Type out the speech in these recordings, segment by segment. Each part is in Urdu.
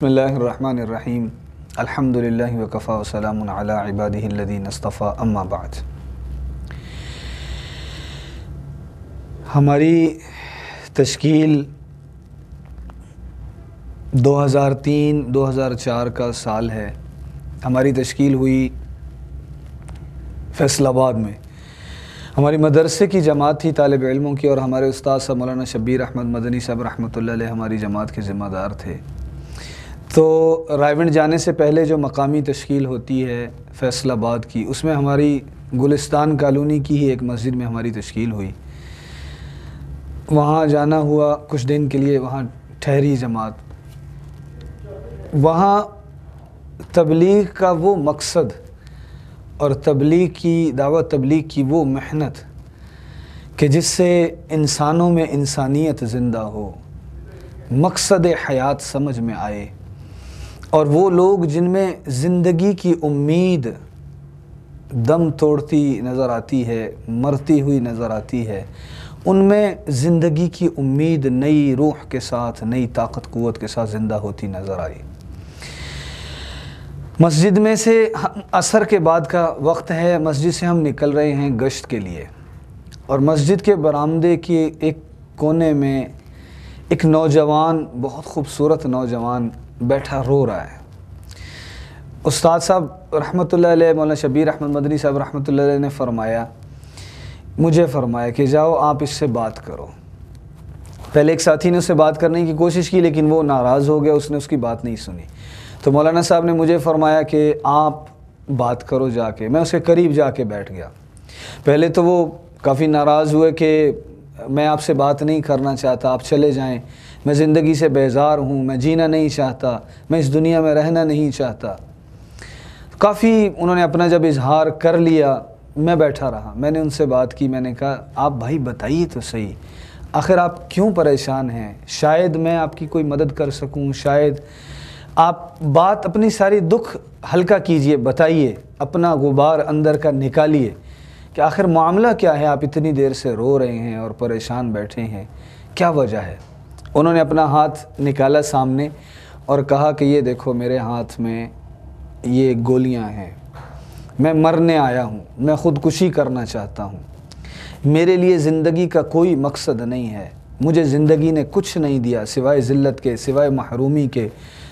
بسم اللہ الرحمن الرحیم الحمدللہ وکفا وسلام علی عبادہ الذین اصطفیٰ اما بعد۔ ہماری تشکیل 2003-2004 کا سال ہے۔ ہماری تشکیل ہوئی فیصل آباد میں۔ ہماری مدرسے کی جماعت تھی طالب علموں کی، اور ہمارے استاد صاحب مولانا شبیر احمد مدنی صاحب رحمۃ اللہ علیہ ہماری جماعت کے ذمہ دار تھے۔ تو رائیونڈ جانے سے پہلے جو مقامی تشکیل ہوتی ہے فیصل آباد کی، اس میں ہماری گلستان کالونی کی ہی ایک مسجد میں ہماری تشکیل ہوئی۔ وہاں جانا ہوا کچھ دن کے لیے، وہاں ٹھہری جماعت۔ وہاں تبلیغ کا وہ مقصد اور تبلیغ کی دعوت، تبلیغ کی وہ محنت کہ جس سے انسانوں میں انسانیت زندہ ہو، مقصد حیات سمجھ میں آئے، اور وہ لوگ جن میں زندگی کی امید دم توڑتی نظر آتی ہے، مرتی ہوئی نظر آتی ہے، ان میں زندگی کی امید نئی روح کے ساتھ، نئی طاقت قوت کے ساتھ زندہ ہوتی نظر آئی۔ مسجد میں سے عصر کے بعد کا وقت ہے، مسجد سے ہم نکل رہے ہیں گشت کے لیے، اور مسجد کے برآمدے کے ایک کونے میں ایک نوجوان، بہت خوبصورت نوجوان بیٹھا رو رہا ہے۔ استاد صاحب رحمۃ اللہ علیہ، مولانا شبیر احمد مدنی صاحب رحمۃ اللہ علیہ نے مجھے فرمایا کہ جاؤ آپ اس سے بات کرو۔ پہلے ایک ساتھی نے اس سے بات کرنے کی کوشش کی، لیکن وہ ناراض ہو گیا، اس نے اس کی بات نہیں سنی۔ تو مولانا صاحب نے مجھے فرمایا کہ آپ بات کرو جا کے۔ میں اس کے قریب جا کے بیٹھ گیا۔ پہلے تو وہ کافی ناراض ہوئے کہ میں آپ سے بات نہیں کرنا چاہتا، آپ چلے جائیں، میں زندگی سے بیزار ہوں، میں جینا نہیں چاہتا، میں اس دنیا میں رہنا نہیں چاہتا۔ کافی انہوں نے اپنا جب اظہار کر لیا، میں بیٹھا رہا۔ میں نے ان سے بات کی، میں نے کہا آپ بھائی بتائیے تو صحیح، آخر آپ کیوں پریشان ہیں؟ شاید میں آپ کی کوئی مدد کر سکوں، شاید آپ بات اپنی ساری دکھ ہلکا کیجئے، بتائیے، اپنا غبار اندر کا نکالیے کہ آخر معاملہ کیا ہے، آپ اتنی دیر سے رو رہے ہیں اور پریشان بیٹھے ہیں، کیا وجہ ہے؟ انہوں نے اپنا ہاتھ نکالا سامنے اور کہا کہ یہ دیکھو میرے ہاتھ میں یہ گولیاں ہیں، میں مرنے آیا ہوں، میں خودکشی کرنا چاہتا ہوں، میرے لیے زندگی کا کوئی مقصد نہیں ہے، مجھے زندگی نے کچھ نہیں دیا سوائے ذلت کے، سوائے محرومی کے،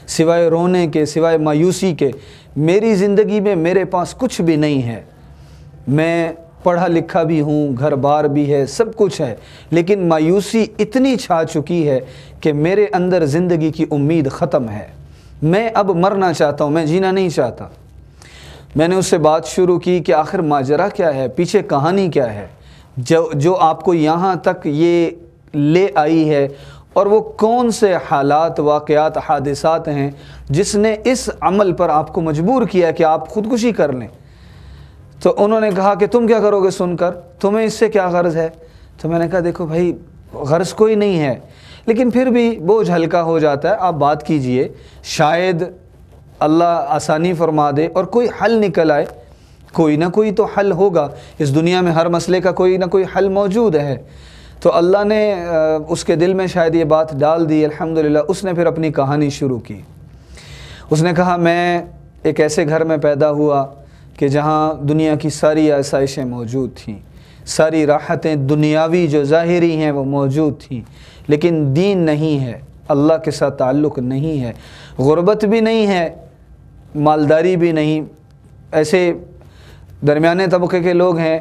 سوائے رونے کے، سوائے مایوسی کے، میری زندگی میں میرے پاس کچھ بھی نہیں ہے۔ میں پڑھا لکھا بھی ہوں، گھر بار بھی ہے، سب کچھ ہے، لیکن مایوسی اتنی چھا چکی ہے کہ میرے اندر زندگی کی امید ختم ہے۔ میں اب مرنا چاہتا ہوں، میں جینا نہیں چاہتا۔ میں نے اس سے بات شروع کی کہ آخر ماجرا کیا ہے، پیچھے کہانی کیا ہے جو آپ کو یہاں تک یہ لے آئی ہے، اور وہ کون سے حالات، واقعات، حادثات ہیں جس نے اس عمل پر آپ کو مجبور کیا کہ آپ خودکشی کر لیں۔ تو انہوں نے کہا کہ تم کیا کرو گے سن کر، تمہیں اس سے کیا غرض ہے؟ تو میں نے کہا دیکھو بھائی غرض کوئی نہیں ہے، لیکن پھر بھی بوجھ ہلکا ہو جاتا ہے، آپ بات کیجئے، شاید اللہ آسانی فرما دے اور کوئی حل نکل آئے۔ کوئی نہ کوئی تو حل ہوگا، اس دنیا میں ہر مسئلے کا کوئی نہ کوئی حل موجود ہے۔ تو اللہ نے اس کے دل میں شاید یہ بات ڈال دی، الحمدللہ۔ اس نے پھر اپنی کہانی شروع کی۔ اس نے کہا میں ایک ایسے گھر میں پیدا ہوا کہ جہاں دنیا کی ساری آسائشیں موجود تھیں، ساری راحتیں دنیاوی جو ظاہری ہیں وہ موجود تھیں، لیکن دین نہیں ہے، اللہ کے ساتھ تعلق نہیں ہے، غربت بھی نہیں ہے، مالداری بھی نہیں، ایسے درمیانے طبقے کے لوگ ہیں،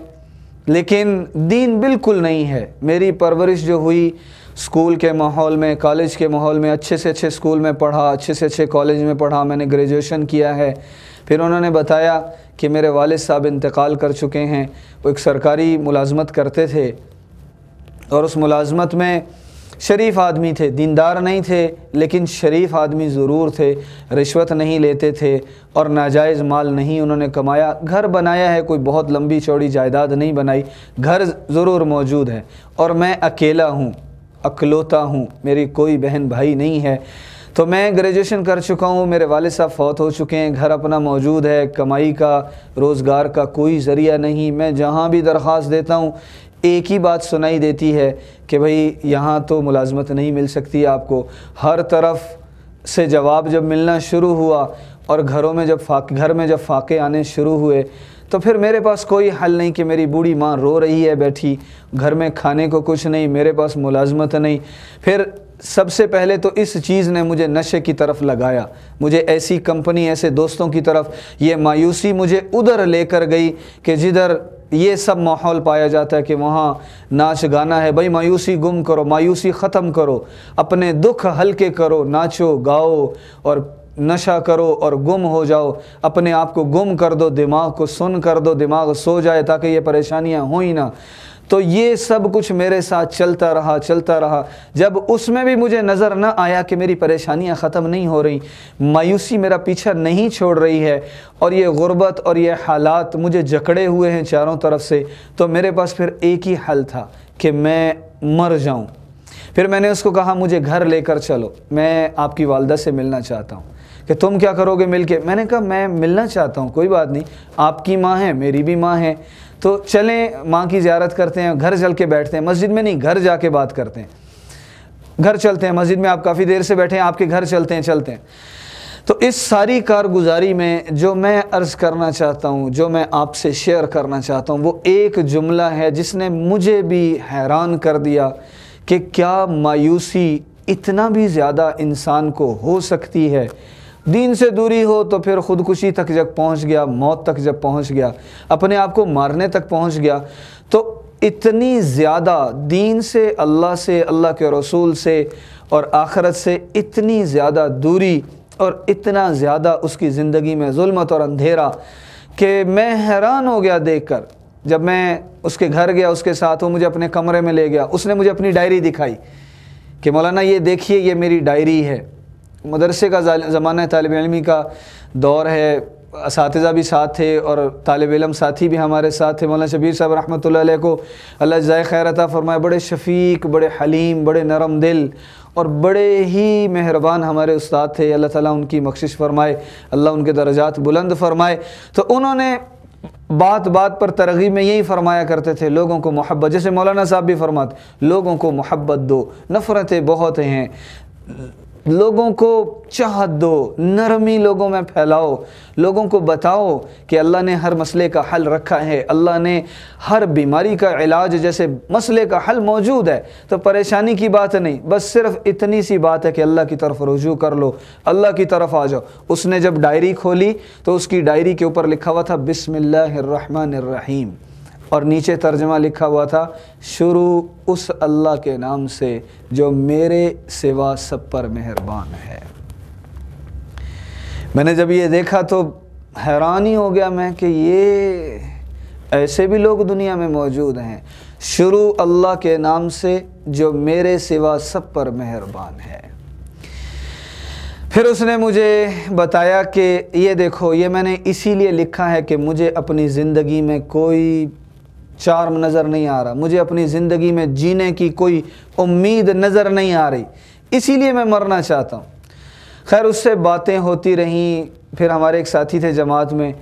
لیکن دین بالکل نہیں ہے۔ میری پرورش جو ہوئی اسکول کے ماحول میں، کالج کے ماحول میں، اچھے سے اچھے اسکول میں پڑھا، اچھے سے اچھے کالج میں پڑھا، میں نے گریجویشن کیا ہے۔ پھر انہوں نے بتایا کہ میرے والد صاحب انتقال کر چکے ہیں، وہ ایک سرکاری ملازمت کرتے تھے، اور اس ملازمت میں شریف آدمی تھے، دیندار نہیں تھے، لیکن شریف آدمی ضرور تھے، رشوت نہیں لیتے تھے اور ناجائز مال نہیں انہوں نے کمایا۔ گھر بنایا ہے، کوئی بہت لمبی چوڑی جائیداد نہیں بنائی، گھر ضرور موجود ہے، اور میں اکیلا ہوں، اکلوتا ہوں، میری کوئی بہن بھائی نہیں ہے۔ تو میں گریجویشن کر چکا ہوں، میرے والد صاحب فوت ہو چکے ہیں، گھر اپنا موجود ہے، کمائی کا، روزگار کا کوئی ذریعہ نہیں۔ میں جہاں بھی درخواست دیتا ہوں ایک ہی بات سنائی دیتی ہے کہ بھئی یہاں تو ملازمت نہیں مل سکتی آپ کو، ہر طرف سے جواب جب ملنا شروع ہوا اور گھر میں جب فاقے آنے شروع ہوئے تو پھر میرے پاس کوئی حل نہیں کہ میری بوڑھی ماں رو رہی ہے بیٹھی، گھر میں کھانے کو کچھ نہیں، میرے پاس ملازمت نہیں۔ پھر سب سے پہلے تو اس چیز نے مجھے نشے کی طرف لگایا، مجھے ایسی کمپنی، ایسے دوستوں کی طرف، یہ مایوسی مجھے ادھر لے کر گئی کہ جدھر یہ سب ماحول پایا جاتا ہے کہ وہاں ناچ گانا ہے۔ بھائی مایوسی گم کرو، مایوسی ختم کرو، اپنے دکھ ہلکے کرو، ناچو گاؤ اور نشہ کرو اور گم ہو جاؤ، اپنے آپ کو گم کر دو، دماغ کو سن کر دو، دماغ سو جائے تاکہ یہ پریشانیاں ہوں ہی نہ۔ تو یہ سب کچھ میرے ساتھ چلتا رہا۔ جب اس میں بھی مجھے نظر نہ آیا کہ میری پریشانیاں ختم نہیں ہو رہی، مایوسی میرا پیچھا نہیں چھوڑ رہی ہے اور یہ غربت اور یہ حالات مجھے جکڑے ہوئے ہیں چاروں طرف سے، تو میرے پاس پھر ایک ہی حل تھا کہ میں مر جاؤں۔ پھر میں نے اس کو کہا مجھے گھر لے کر چلو، میں آپ کی والدہ سے ملنا چاہتا ہوں۔ کہ تم کیا کرو گے مل کے؟ میں نے کہا میں ملنا چاہتا ہوں، کوئی بات نہیں، آپ کی ماں ہے، میری بھی ماں ہے، تو چلیں ماں کی زیارت کرتے ہیں، گھر چل کے بیٹھتے ہیں، مسجد میں نہیں، گھر جا کے بات کرتے ہیں، گھر چلتے ہیں، مسجد میں آپ کافی دیر سے بیٹھے ہیں، آپ کے گھر چلتے ہیں۔ تو اس ساری کارگزاری میں جو میں عرض کرنا چاہتا ہوں، جو میں آپ سے شیئر کرنا چاہتا ہوں، وہ ایک جملہ ہے جس نے مجھے بھی حیران کر دیا کہ کیا مایوسی اتنا بھی زیادہ انسان کو ہو سکتی ہے۔ دین سے دوری ہو تو پھر خودکشی تک جب پہنچ گیا، موت تک جب پہنچ گیا، اپنے آپ کو مارنے تک پہنچ گیا، تو اتنی زیادہ دین سے، اللہ کے رسول سے اور آخرت سے اتنی زیادہ دوری اور اتنا زیادہ اس کی زندگی میں ظلمت اور اندھیرا کہ میں حیران ہو گیا دیکھ کر۔ جب میں اس کے گھر گیا، اس کے ساتھ وہ مجھے اپنے کمرے میں لے گیا، اس نے مجھے اپنی ڈائری دکھائی کہ مولانا یہ دیکھیے، یہ میری ڈائری ہے۔ مدرسے کا زمانہ، طالب علمی کا دور ہے، اساتذہ بھی ساتھ تھے اور طالب علم ساتھی بھی ہمارے ساتھ تھے۔ مولانا شبیر صاحب رحمۃ اللہ علیہ کو اللہ جزائے خیر عطا فرمائے، بڑے شفیق، بڑے حلیم، بڑے نرم دل اور بڑے ہی مہربان ہمارے استاد تھے۔ اللہ تعالیٰ ان کی بخشش فرمائے، اللہ ان کے درجات بلند فرمائے۔ تو انہوں نے بات بات پر ترغیب میں یہی فرمایا کرتے تھے، لوگوں کو محبت، جیسے مولانا صاحب بھی فرماتے، لوگوں کو محبت دو، نفرتیں بہت ہیں، لوگوں کو چاہت دو، نرمی لوگوں میں پھیلاؤ، لوگوں کو بتاؤ کہ اللہ نے ہر مسئلے کا حل رکھا ہے، اللہ نے ہر بیماری کا علاج، جیسے مسئلے کا حل موجود ہے، تو پریشانی کی بات نہیں، بس صرف اتنی سی بات ہے کہ اللہ کی طرف رجوع کر لو، اللہ کی طرف آ جاؤ۔ اس نے جب ڈائری کھولی تو اس کی ڈائری کے اوپر لکھا ہوا تھا بسم اللہ الرحمن الرحیم، اور نیچے ترجمہ لکھا ہوا تھا شروع اس اللہ کے نام سے جو میرے سوا سب پر مہربان ہے۔ میں نے جب یہ دیکھا تو حیرانی ہو گیا میں کہ یہ ایسے بھی لوگ دنیا میں موجود ہیں، شروع اللہ کے نام سے جو میرے سوا سب پر مہربان ہے۔ پھر اس نے مجھے بتایا کہ یہ دیکھو، یہ میں نے اسی لیے لکھا ہے کہ مجھے اپنی زندگی میں کوئی چارم نظر نہیں آ رہا، مجھے اپنی زندگی میں جینے کی کوئی امید نظر نہیں آ رہی، اسی لیے میں مرنا چاہتا ہوں۔ خیر اس سے باتیں ہوتی رہیں۔ پھر ہمارے ایک ساتھی تھے جماعت میں،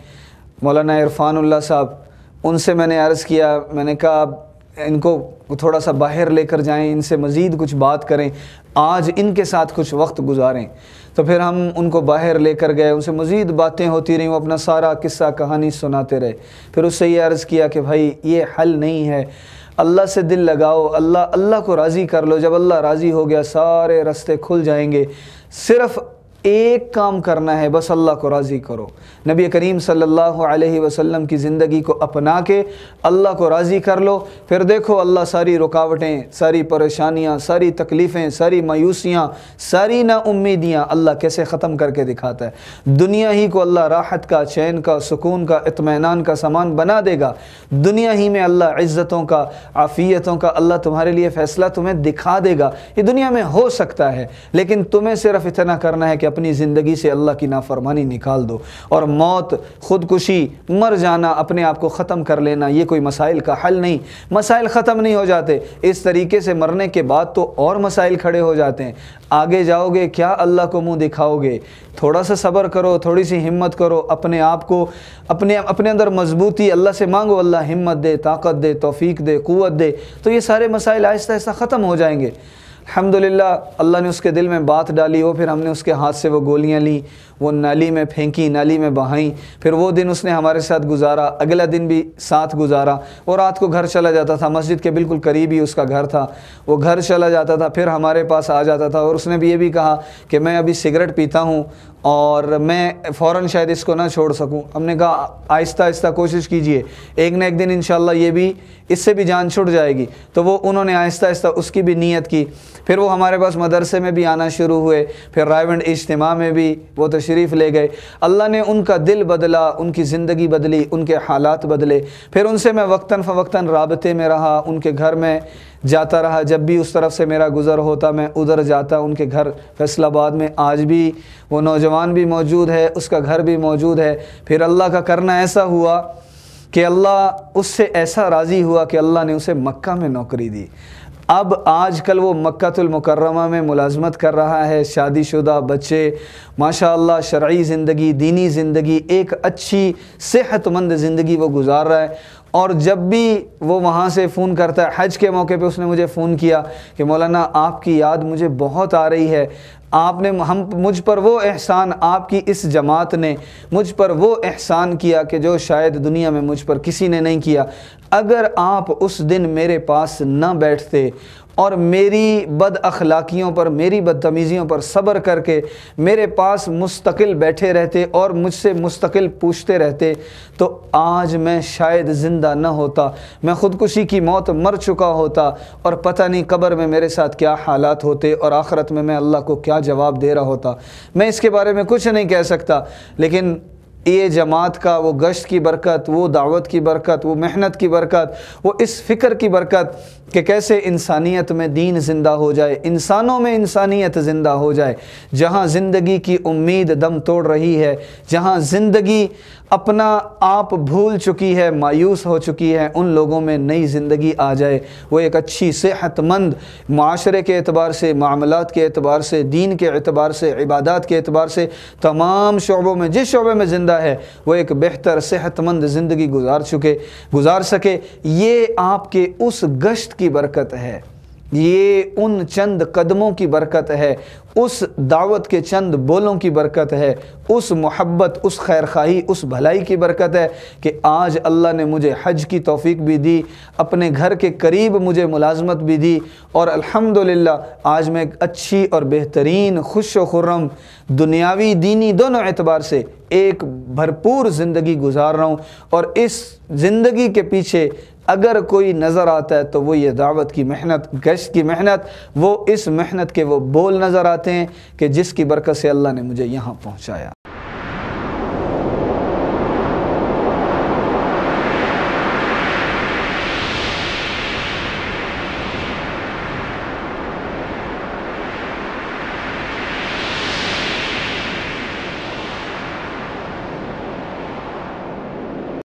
مولانا عرفان اللہ صاحب، ان سے میں نے عرض کیا، میں نے کہا ان کو تھوڑا سا باہر لے کر جائیں، ان سے مزید کچھ بات کریں، آج ان کے ساتھ کچھ وقت گزاریں۔ تو پھر ہم ان کو باہر لے کر گئے، ان سے مزید باتیں ہوتی رہیں، وہ اپنا سارا قصہ کہانی سناتے رہے۔ پھر اس سے یہ عرض کیا کہ بھائی یہ حل نہیں ہے، اللہ سے دل لگاؤ، اللہ کو راضی کر لو، جب اللہ راضی ہو گیا سارے راستے کھل جائیں گے، صرف ایک کام کرنا ہے، بس اللہ کو راضی کرو۔ نبی کریم صلی اللہ علیہ وسلم کی زندگی کو اپنا کے اللہ کو راضی کر لو، پھر دیکھو اللہ ساری رکاوٹیں، ساری پریشانیاں، ساری تکلیفیں، ساری مایوسیاں، ساری نا امیدیاں اللہ کیسے ختم کر کے دکھاتا ہے۔ دنیا ہی کو اللہ راحت کا، چین کا، سکون کا، اطمینان کا سامان بنا دے گا، دنیا ہی میں اللہ عزتوں کا، عافیتوں کا اللہ تمہارے لیے فیصلہ تمہیں دکھا دے گا۔ یہ دنیا میں ہو سکتا ہے، لیکن تمہیں صرف اتنا کرنا ہے کہ اپنی زندگی سے اللہ کی نافرمانی نکال دو، اور موت، خودکشی، مر جانا، اپنے آپ کو ختم کر لینا، یہ کوئی مسائل کا حل نہیں۔ مسائل ختم نہیں ہو جاتے، اس طریقے سے مرنے کے بعد تو اور مسائل کھڑے ہو جاتے ہیں۔ آگے جاؤ گے کیا اللہ کو منہ دکھاؤ گے؟ تھوڑا سا صبر کرو، تھوڑی سی ہمت کرو، اپنے آپ کو اپنے اندر مضبوطی اللہ سے مانگو، اللہ ہمت دے، طاقت دے، توفیق دے، قوت دے، تو یہ سارے مسائل آہستہ آہستہ ختم ہو جائیں گے۔ الحمدللہ اللہ نے اس کے دل میں بات ڈالی، وہ پھر ہم نے اس کے ہاتھ سے وہ گولیاں لیں، وہ نالی میں پھینکی، نالی میں بہائیں، پھر وہ دن اس نے ہمارے ساتھ گزارا، اگلا دن بھی ساتھ گزارا، اور رات کو گھر چلا جاتا تھا، مسجد کے بالکل قریب ہی اس کا گھر تھا، وہ گھر چلا جاتا تھا، پھر ہمارے پاس آ جاتا تھا، اور اس نے بھی یہ بھی کہا کہ میں ابھی سگریٹ پیتا ہوں اور میں فوراً شاید اس کو نہ چھوڑ سکوں۔ ہم نے کہا آہستہ آہستہ کوشش کیجئے، ایک نہ ایک دن انشاءاللہ یہ بھی اس سے بھی جان چھٹ جائے گی۔ تو وہ انہوں نے آہستہ آہستہ اس کی بھی نیت کی، پھر وہ ہمارے پاس مدرسے میں بھی آنا شروع ہوئے، پھر رائیونڈ اجتماع میں بھی وہ تشریف لے گئے۔ اللہ نے ان کا دل بدلا، ان کی زندگی بدلی، ان کے حالات بدلے، پھر ان سے میں وقتاً فوقتاً رابطے میں رہا، ان کے گھر میں جاتا رہا، جب بھی اس طرف سے میرا گزر ہوتا میں ادھر جاتا ان کے گھر فیصل آباد میں۔ آج بھی وہ نوجوان بھی موجود ہے، اس کا گھر بھی موجود ہے۔ پھر اللہ کا کرنا ایسا ہوا کہ اللہ اس سے ایسا راضی ہوا کہ اللہ نے اسے مکہ میں نوکری دی۔ اب آج کل وہ مکہ المکرمہ میں ملازمت کر رہا ہے، شادی شدہ، بچے، ماشاءاللہ شرعی زندگی، دینی زندگی، ایک اچھی صحت مند زندگی وہ گزار رہا ہے۔ اور جب بھی وہ وہاں سے فون کرتا ہے، حج کے موقع پہ اس نے مجھے فون کیا کہ مولانا آپ کی یاد مجھے بہت آ رہی ہے، آپ نے مجھ پر وہ احسان، آپ کی اس جماعت نے مجھ پر وہ احسان کیا کہ جو شاید دنیا میں مجھ پر کسی نے نہیں کیا۔ اگر آپ اس دن میرے پاس نہ بیٹھتے اور میری بد اخلاقیوں پر، میری بدتمیزیوں پر صبر کر کے میرے پاس مستقل بیٹھے رہتے اور مجھ سے مستقل پوچھتے رہتے تو آج میں شاید زندہ نہ ہوتا، میں خودکشی کی موت مر چکا ہوتا، اور پتہ نہیں قبر میں میرے ساتھ کیا حالات ہوتے اور آخرت میں اللہ کو کیا جواب دے رہا ہوتا۔ میں اس کے بارے میں کچھ نہیں کہہ سکتا، لیکن یہ جماعت کا وہ گشت کی برکت، وہ دعوت کی برکت، وہ محنت کی برکت، وہ اس فکر کی برکت کہ کیسے انسانیت میں دین زندہ ہو جائے، انسانوں میں انسانیت زندہ ہو جائے۔ جہاں زندگی کی امید دم توڑ رہی ہے، جہاں زندگی اپنا آپ بھول چکی ہے، مایوس ہو چکی ہے، ان لوگوں میں نئی زندگی آ جائے، وہ ایک اچھی صحت مند معاشرے کے اعتبار سے، معاملات کے اعتبار سے، دین کے اعتبار سے، عبادات کے اعتبار سے، تمام شعبوں میں جس شعبے میں زندہ ہے وہ ایک بہتر صحت مند زندگی گزار سکے۔ یہ آپ کے اس گشت کی برکت ہے، یہ ان چند قدموں کی برکت ہے، اس دعوت کے چند بولوں کی برکت ہے، اس محبت، اس خیرخواہی، اس بھلائی کی برکت ہے کہ آج اللہ نے مجھے حج کی توفیق بھی دی، اپنے گھر کے قریب مجھے ملازمت بھی دی، اور الحمدللہ آج میں ایک اچھی اور بہترین، خوش و خرم، دنیاوی دینی دونوں اعتبار سے ایک بھرپور زندگی گزار رہا ہوں۔ اور اس زندگی کے پیچھے اگر کوئی نظر آتا ہے تو وہ یہ دعوت کی محنت، گشت کی محنت، وہ اس محنت کے وہ بول نظر آتے ہیں کہ جس کی برکت سے اللہ نے مجھے یہاں پہنچایا۔